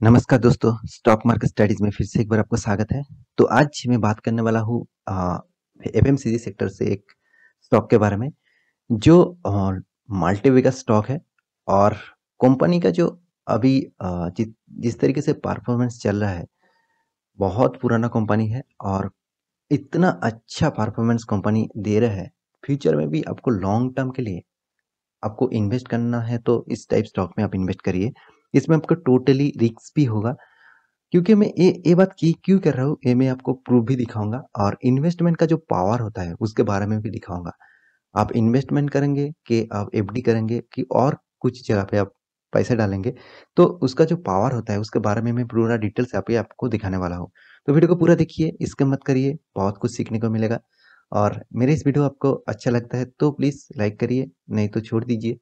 नमस्कार दोस्तों, stock market studies में फिर से एक बार आपका स्वागत है। तो आज मैं बात करने वाला हूँ एफएमसीजी सेक्टर से एक स्टॉक के बारे में जो मल्टीवेगा स्टॉक है और कंपनी का जो अभी जिस तरीके से परफॉर्मेंस चल रहा है, बहुत पुराना कंपनी है और इतना अच्छा परफॉर्मेंस कंपनी दे रहा है। फ्यूचर में भी आपको लॉन्ग टर्म के लिए आपको इन्वेस्ट करना है तो इस टाइप स्टॉक में आप इन्वेस्ट करिए। इसमें आपको टोटली रिस्क भी होगा, क्योंकि मैं ये बात की क्यों कर रहा हूँ, ये मैं आपको प्रूफ भी दिखाऊँगा और इन्वेस्टमेंट का जो पावर होता है, उसके बारे में भी दिखाऊँगा। आप इन्वेस्टमेंट करेंगे कि आप एफडी करेंगे कि और कुछ जगह पे आप पैसे डालेंगे, तो उसका जो पावर होता है, उसके बारे में मैं पूरा डिटेल से अभी आपको दिखाने वाला हूँ। तो वीडियो को पूरा देखिए, स्किप मत करिए, बहुत कुछ सीखने को मिलेगा और मेरे इस वीडियो आपको अच्छा लगता है, तो प्लीज़ लाइक करिए, नहीं तो छोड़ दीजिए।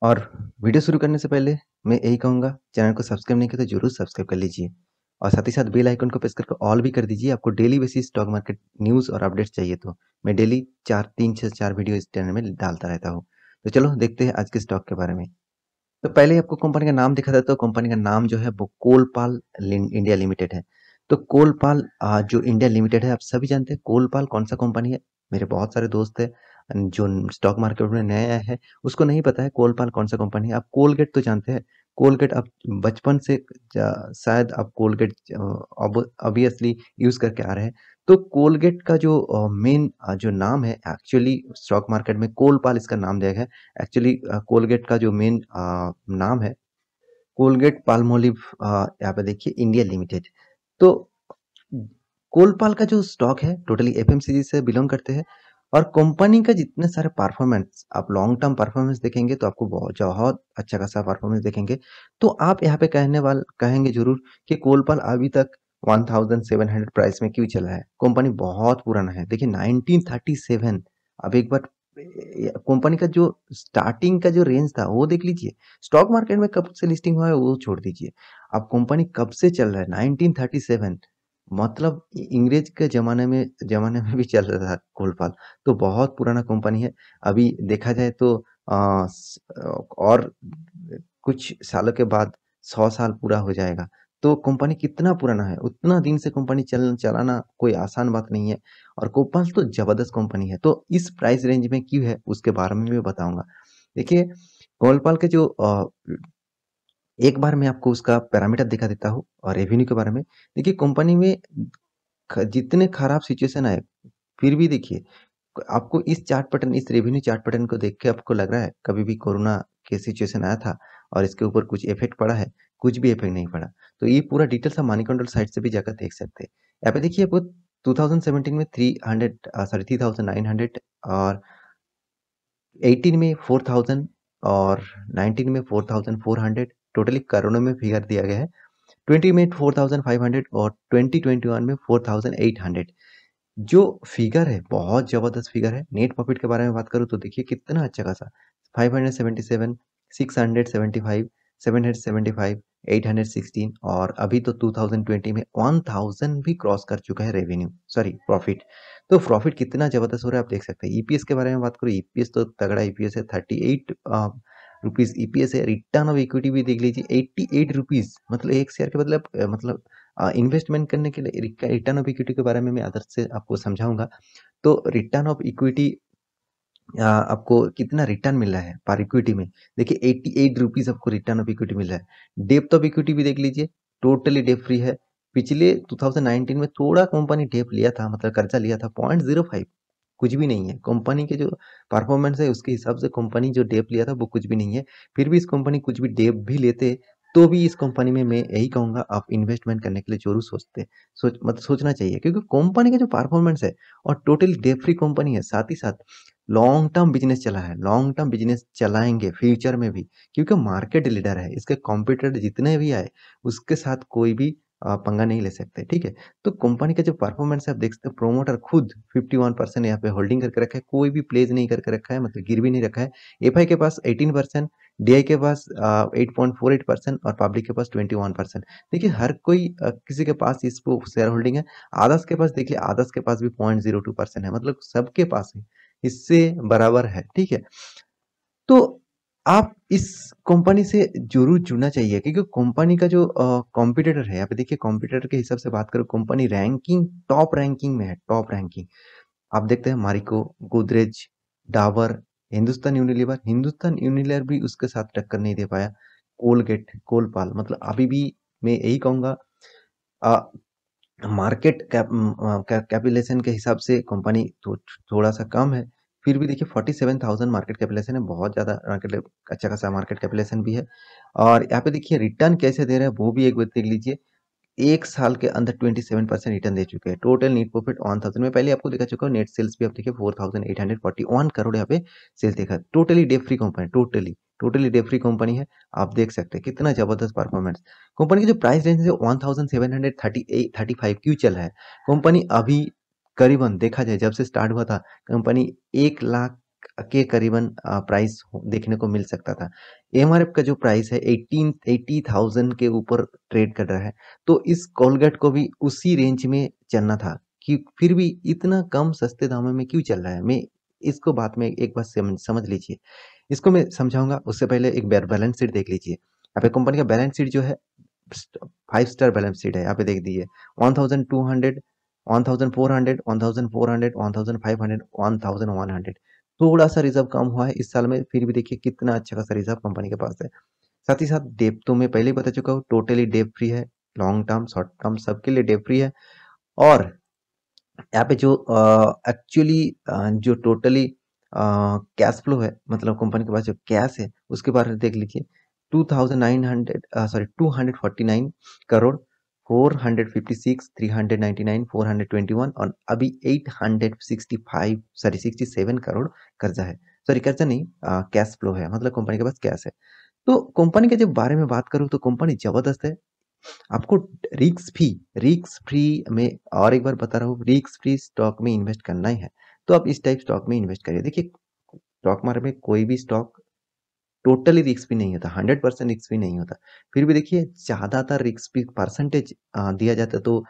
और वीडियो शुरू करने से पहले मैं यही कहूँगा, चैनल को सब्सक्राइब नहीं किया तो ज़रूर सब्सक्राइब कर लीजिए और साथ ही साथ बेल आइकन को प्रेस करके ऑल भी कर दीजिए। आपको daily basis stock market news और अपडेट्स चाहिए तो मैं डेली 3 से 4 वीडियो इस चैनल में डालता रहता हूँ। तो चलो देखते हैं आज के स्टॉक के बारे में। तो पहले ही आपको कंपनी का नाम दिखा देता हूँ। कंपनी का नाम जो है वो कोलपाल इंडिया लिमिटेड है। तो कोलपाल जो इंडिया लिमिटेड है, आप सभी जानते हैं कोलपाल कौन सा कंपनी है। मेरे बहुत सारे दोस्त है जो स्टॉक मार्केट में नया आया है, उसको नहीं पता है कोलपाल कौन सा कंपनी है। आप कोलगेट तो जानते हैं। कोलगेट आप बचपन से शायद आप कोलगेट ऑब्वियसली यूज करके आ रहे हैं। तो कोलगेट का जो मेन जो नाम है, एक्चुअली स्टॉक मार्केट में कोलपाल इसका नाम दिया गया है। एक्चुअली कोलगेट का जो मेन नाम है कोलगेट पाल्मोलिव, यहाँ पे देखिए इंडिया लिमिटेड। तो कोलपाल का जो स्टॉक है टोटली एफएमसीजी से बिलोंग करते हैं और कंपनी का जितने सारे परफॉर्मेंस आप लॉन्ग टर्म परफॉर्मेंस देखेंगे तो आपको बहुत बहुत अच्छा खासा परफॉर्मेंस देखेंगे। तो आप यहाँ पे कहेंगे जरूर कि कोलपाल अभी तक 1700 प्राइस में क्यों चल रहा है। कंपनी बहुत पुराना है, देखिए 1937। अब एक बार कंपनी का जो स्टार्टिंग का जो रेंज था वो देख लीजिए। स्टॉक मार्केट में कब से लिस्टिंग हुआ है वो छोड़ दीजिए, अब कंपनी कब से चल रहा है 1937। मतलब अंग्रेज के जमाने में भी चल रहा था कोलपाल। तो बहुत पुराना कंपनी है। अभी देखा जाए तो और कुछ सालों के बाद 100 साल पूरा हो जाएगा। तो कंपनी कितना पुराना है, उतना दिन से कंपनी चलाना कोई आसान बात नहीं है और कोलपाल तो जबरदस्त कंपनी है। तो इस प्राइस रेंज में क्यों है उसके बारे में भी बताऊंगा। देखिए कोलपाल के जो एक बार मैं आपको उसका पैरामीटर दिखा देता हूँ और रेवेन्यू के बारे में। देखिए कंपनी में जितने खराब सिचुएशन आए, फिर भी देखिए आपको इस चार्ट पैटर्न, इस रेवेन्यू चार्ट पैटर्न को देख के आपको लग रहा है कभी भी कोरोना के सिचुएशन आया था और इसके ऊपर कुछ इफेक्ट पड़ा है? कुछ भी इफेक्ट नहीं पड़ा। तो ये पूरा डिटेल्स आप मनी कंट्रोल साइट से भी जाकर देख सकते हैं। यहाँ पे देखिए आपको 2017 में 3900 और 18 में 4000 और 19 में 4400, टोटली करोड़ों में फिगर दिया गया है। 20 में 4500 और 2021 में 4800। जो फिगर है बहुत जबरदस्त फिगर है। नेट प्रॉफिट के बारे में बात करूँ तो देखिए कितना अच्छा खासा 577, 675, 775, 816 और अभी तो 2020 में 1000 भी क्रॉस कर चुका है रेवेन्यू, सॉरी प्रॉफिट। तो प्रॉफिट कितना जबरदस्त हो रहा है आप देख सकते हैं। ईपीएस के बारे में बात करूँ, ईपीएस तो तगड़ा ईपीएस है, 38 रुपीज ईपीएस है। रिटर्न ऑफ इक्विटी भी देख लीजिए 88 रुपीज, मतलब एक शेयर के बदले मतलब इन्वेस्टमेंट करने के लिए रिटर्न ऑफ इक्विटी के बारे में मैं अदर से आपको समझाऊंगा। तो रिटर्न ऑफ इक्विटी आपको कितना रिटर्न मिल रहा है पर इक्विटी में, देखिए 88 रुपीज आपको रिटर्न ऑफ इक्विटी मिल रहा है। डेप्थ ऑफ इक्विटी भी देख लीजिए, टोटली डेप फ्री है। पिछले 2019 में थोड़ा कंपनी डेप लिया था, मतलब कर्जा लिया था 0.05, कुछ भी नहीं है। कंपनी के जो परफॉर्मेंस है उसके हिसाब से कंपनी जो डेप लिया था वो कुछ भी नहीं है। फिर भी इस कंपनी कुछ भी डेप भी लेते तो भी इस कंपनी में मैं यही कहूंगा आप इन्वेस्टमेंट करने के लिए जरूर मतलब सोचना चाहिए, क्योंकि कंपनी का जो परफॉर्मेंस है और टोटली डेप फ्री कंपनी है, साथ ही साथ लॉन्ग टर्म बिजनेस चला है, लॉन्ग टर्म बिजनेस चलाएंगे फ्यूचर में भी, क्योंकि मार्केट लीडर है। इसके कॉम्पिटिटर जितने भी आए उसके साथ कोई भी पंगा नहीं ले सकते, ठीक है। तो कंपनी का जो परफॉर्मेंस है आप देख सकते हैं, प्रोमोटर खुद 51% यहाँ पे होल्डिंग करके रखा है, कोई भी प्लेज नहीं करके रखा है, मतलब गिर भी नहीं रखा है। एफआई के पास 18%, डीआई के पास 8.48% और पब्लिक के पास 21%। देखिए हर कोई किसी के पास इसको शेयर होल्डिंग है। आदर्श के पास देखिए, आदर्श के पास भी 0.02% है, मतलब सबके पास है, इससे बराबर है, ठीक है। तो आप इस कंपनी से ज़रूर जुड़ना चाहिए, क्योंकि कंपनी का जो कॉम्पिटिटर है, यहाँ पे देखिए कॉम्पिटिटर के हिसाब से बात करूँ, कंपनी रैंकिंग टॉप रैंकिंग में है, टॉप रैंकिंग। आप देखते हैं मारिको, गोदरेज, डाबर, हिंदुस्तान यूनिलीवर भी उसके साथ टक्कर नहीं दे पाया। कोलगेट, कोलपाल, मतलब अभी भी मैं यही कहूँगा, मार्केट कैपिटलाइजेशन के हिसाब से कंपनी थोड़ा सा कम है। फिर भी देखिए 47,000 मार्केट कैपिटलाइजेशन है, बहुत ज़्यादा मार्केट, अच्छा खासा मार्केट कैपिटलाइजेशन भी है। और यहाँ पे देखिए रिटर्न कैसे दे रहे हैं वो भी एक बार देख लीजिए। 1 साल के अंदर 27% रिटर्न दे चुके हैं। टोटल नेट प्रॉफिट 1000, मैं पहले आपको दिखा चुका हूँ। नेट सेल्स भी आप देखिए 4841 करोड़ यहाँ पे सेल्स देखा। Totally debt free company, totally debt free company है। आप देख सकते हैं कितना जबरदस्त परफॉर्मेंस। कंपनी की जो प्राइस रेंज है 1738-35 क्यों चल रहा है। कंपनी अभी करीबन देखा जाए जब से स्टार्ट हुआ था, कंपनी 1 लाख के करीबन प्राइस देखने को मिल सकता था। एमआरएफ का जो प्राइस है 80,000 के ऊपर ट्रेड कर रहा है। तो इस कोलगेट को भी उसी रेंज में चलना था, कि फिर भी इतना कम सस्ते दामों में क्यों चल रहा है। मैं इसको बात में एक बात समझ लीजिए, इसको मैं समझाऊंगा। उससे पहले एक बैलेंस शीट देख लीजिए। यहाँ पे कंपनी का बैलेंस शीट जो है 5 स्टार बैलेंस शीट है। यहाँ पे देख दीजिए 1200, 1400, 1400, 1500, 1100। थोड़ा सा रिजर्व कम हुआ है इस साल में, फिर भी देखिए कितना अच्छा खासा रिजर्व कंपनी के पास है। साथ ही साथ डेप तो मैं पहले ही बता चुका हूँ, टोटली डेप फ्री है। लॉन्ग टर्म, शॉर्ट टर्म सबके लिए डेप फ्री है। और यहाँ पे जो एक्चुअली जो टोटली कैश फ्लो है, मतलब कंपनी के पास जो कैश है उसके बारे में देख लीजिए। 249 करोड़, 456, 399, 421 और अभी 865, सॉरी 67 करोड़ कर्जा है। सॉरी कर्जा नहीं, कैश फ्लो है, मतलब कंपनी के पास कैश है। तो कंपनी के जब बारे में बात करूं तो कंपनी जबरदस्त है। आपको रिक्स फ्री में, और एक बार बता रहा हूँ, रिक्स फ्री स्टॉक में इन्वेस्ट करना ही है तो आप इस टाइप स्टॉक में इन्वेस्ट करिए। देखिए स्टॉक मार्केट में कोई भी स्टॉक टोटली रिस्क भी नहीं होता, 100% रिस्क भी नहीं होता। फिर भी देखिए ज्यादातर रिस्क भी परसेंटेज दिया जाता है, तो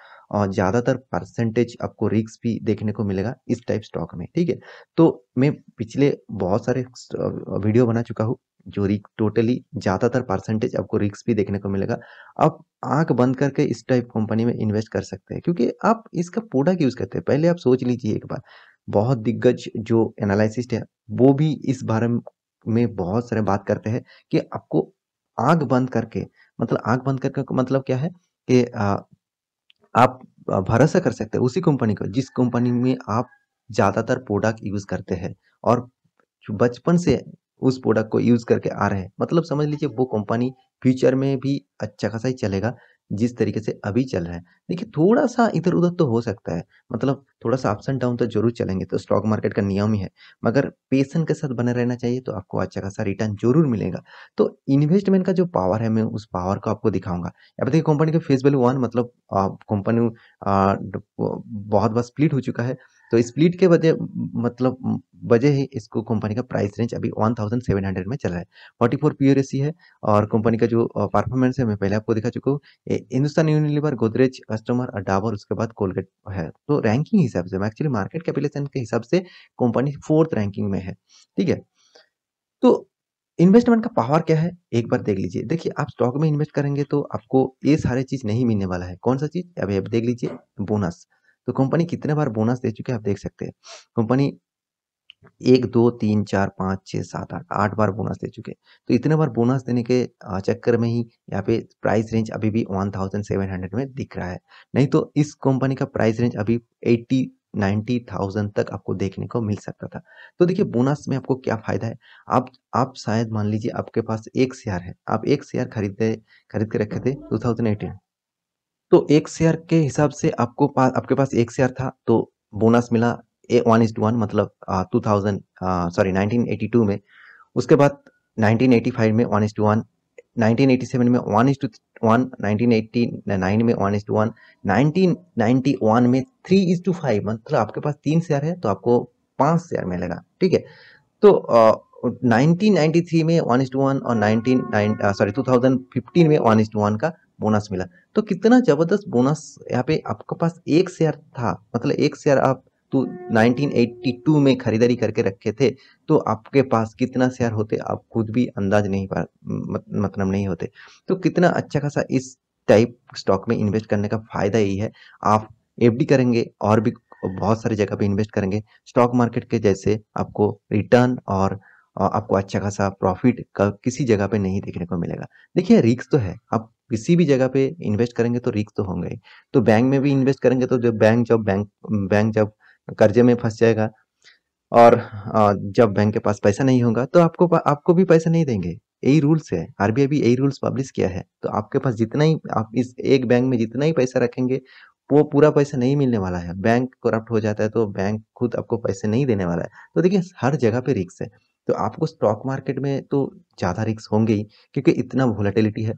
ज्यादातर परसेंटेज आपको रिस्क भी देखने को मिलेगा इस टाइप स्टॉक में, ठीक है। तो मैं पिछले बहुत सारे वीडियो बना चुका हूँ, जो टोटली ज्यादातर परसेंटेज आपको रिस्क भी देखने को मिलेगा। आप आंख बंद करके इस टाइप कंपनी में इन्वेस्ट कर सकते हैं, क्योंकि आप इसका प्रोडक्ट यूज करते हैं। पहले आप सोच लीजिए एक बार, बहुत दिग्गज जो एनालिसिस्ट है वो भी इस बारे में बहुत सारे बात करते हैं कि आपको आंख बंद करके, मतलब आंख बंद करके का मतलब क्या है कि आप भरोसा कर सकते हैं उसी कंपनी को जिस कंपनी में आप ज्यादातर प्रोडक्ट यूज करते हैं, और जो बचपन से उस प्रोडक्ट को यूज करके आ रहे हैं। मतलब समझ लीजिए वो कंपनी फ्यूचर में भी अच्छा खासा ही चलेगा जिस तरीके से अभी चल रहा है। देखिए थोड़ा सा इधर उधर तो हो सकता है, मतलब थोड़ा सा अप्स एंड डाउन तो जरूर चलेंगे, तो स्टॉक मार्केट का नियम ही है। मगर पेशेंस के साथ बने रहना चाहिए, तो आपको अच्छा खासा रिटर्न जरूर मिलेगा। तो इन्वेस्टमेंट का जो पावर है, मैं उस पावर को आपको दिखाऊंगा। अब देखिए कंपनी का फेस वैल्यू 1, मतलब कंपनी बहुत बार स्प्लिट हो चुका है। तो स्प्लिट के वजह, मतलब वजह ही इसको कंपनी का प्राइस रेंज अभी 1700 में चल रहा है। 44 पीआरएसी है। और कंपनी का जो परफॉर्मेंस है मैं पहले आपको दिखा चुका हूँ। हिंदुस्तान यूनिलीवर, गोदरेज, कस्टमर और डाबर, उसके बाद कोलगेट है। तो रैंकिंग हिसाब से, एक्चुअली मार्केट कैपिटलाइजेशन के हिसाब से कंपनी 4th रैंकिंग में है, ठीक है। तो इन्वेस्टमेंट का पावर क्या है एक बार देख लीजिए। देखिए आप स्टॉक में इन्वेस्ट करेंगे तो आपको ये सारे चीज नहीं मिलने वाला है। कौन सा चीज, अभी आप देख लीजिए, बोनस। तो कंपनी कितने बार बोनस दे चुके हैं आप देख सकते हैं। कंपनी 1, 2, 3, 4, 5, 6, 7, 8 बार बोनस दे चुके हैं। तो इतने बार बोनस देने के चक्कर में ही यहाँ पे प्राइस रेंज अभी भी 1700 में दिख रहा है। नहीं तो इस कंपनी का प्राइस रेंज अभी 80-90,000 तक आपको देखने को मिल सकता था। तो देखिए बोनस में आपको क्या फायदा है। आप शायद मान लीजिए आपके पास एक शेयर है, आप एक शेयर खरीद के रखे थे 2018। तो एक शेयर के हिसाब से आपके पास एक शेयर था, तो बोनस मिला 1:1, मतलब 2000, सॉरी 1982 में। उसके बाद 1985 में 1:1, 1987 में 1:1, 1989 में 1:1, 1991 में 3:5, मतलब आपके पास 3 शेयर है तो आपको 5 शेयर मिलेगा, ठीक है। तो 1993 में 1:1 और 2015 में 1:1 का बोनस मिला। तो कितना जबरदस्त बोनस। यहाँ पे आपके पास एक शेयर था, मतलब एक शेयर आप तो 1982 में खरीदारी करके रखे थे, तो आपके पास कितना शेयर होते आप खुद भी अंदाज नहीं पा मतलब नहीं होते। तो कितना अच्छा खासा इस टाइप स्टॉक में इन्वेस्ट करने का फ़ायदा यही है, आप एफडी करेंगे और भी बहुत सारी जगह पे इन्वेस्ट करेंगे, स्टॉक मार्केट के जैसे आपको रिटर्न और आपको अच्छा खासा प्रॉफ़िट का किसी जगह पे नहीं देखने को मिलेगा। देखिए रिस्क तो है, आप किसी भी जगह पे इन्वेस्ट करेंगे तो रिस्क तो होंगे ही। तो बैंक में भी इन्वेस्ट करेंगे तो जब कर्जे में फँस जाएगा और जब बैंक के पास पैसा नहीं होगा तो आपको भी पैसा नहीं देंगे। यही रूल्स है, आरबीआई भी यही रूल्स पब्लिश किया है। तो आपके पास जितना ही आप इस एक बैंक में जितना ही पैसा रखेंगे, वो पूरा पैसा नहीं मिलने वाला है। बैंक करप्ट हो जाता है तो बैंक खुद आपको पैसे नहीं देने वाला है। तो देखिए हर जगह पे रिस्क है। तो आपको स्टॉक मार्केट में तो ज़्यादा रिस्क होंगे ही क्योंकि इतना वोलेटिलिटी है।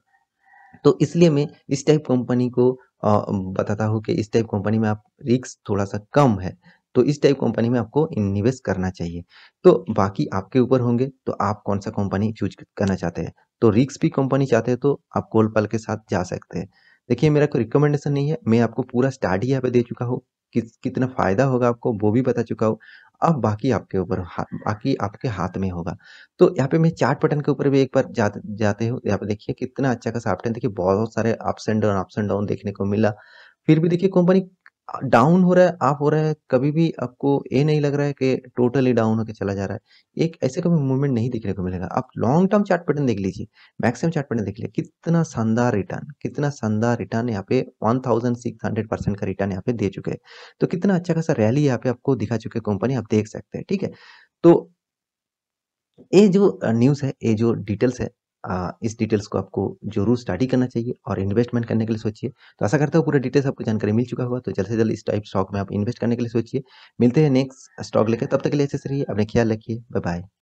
तो इसलिए मैं इस टाइप कंपनी को बताता हूँ कि इस टाइप कंपनी में आप रिस्क थोड़ा-सा कम है, तो इस टाइप कंपनी में आपको निवेश करना चाहिए। तो बाकी आपके ऊपर होंगे, तो आप कौन-सा कंपनी चूज़ करना चाहते हैं। तो रिस्क फ्री कंपनी चाहते हैं तो आप कोलपल के साथ जा सकते हैं। देखिए मेरा कोई रिकमेंडेशन नहीं है, मैं आपको पूरा स्टडी यहाँ पे दे चुका हूँ, कितना फ़ायदा होगा आपको वो भी बता चुका हूँ। अब बाकी आपके ऊपर बाकी आपके हाथ में होगा। तो यहाँ पे मैं चार्ट पैटर्न के ऊपर भी एक बार जाते हो यहाँ पे देखिए कितना अच्छा खासा अपट्रेंड देखिए बहुत सारे अप्स एंड डाउन देखने को मिला। फिर भी देखिए कंपनी डाउन हो रहा है, अप हो रहा है, कभी भी आपको ये नहीं लग रहा है कि टोटली डाउन होके चला जा रहा है। एक ऐसे कभी मूवमेंट नहीं देखने को मिलेगा। आप लॉन्ग टर्म चार्ट पैटर्न देख लीजिए, मैक्सिमम चार्ट पैटर्न देख लीजिए, कितना शानदार रिटर्न यहाँ पे 1600% का रिटर्न यहाँ पे दे चुके हैं। तो कितना अच्छा खासा रैली यहाँ पे आपको दिखा चुके हैं कंपनी, आप देख सकते हैं, ठीक है? तो ये जो न्यूज़ है, ये जो डिटेल्स है इस डिटेल्स को आपको ज़रूर स्टडी करना चाहिए और इन्वेस्टमेंट करने के लिए सोचिए। तो आशा करता हूँ पूरा डिटेल्स आपको जानकारी मिल चुका होगा, तो जल्द से जल्द इस टाइप स्टॉक में आप इन्वेस्ट करने के लिए सोचिए। मिलते हैं नेक्स्ट स्टॉक लेकर, तब तक के लिए अच्छे से रहिए, अपना ख्याल रखिए। Bye bye.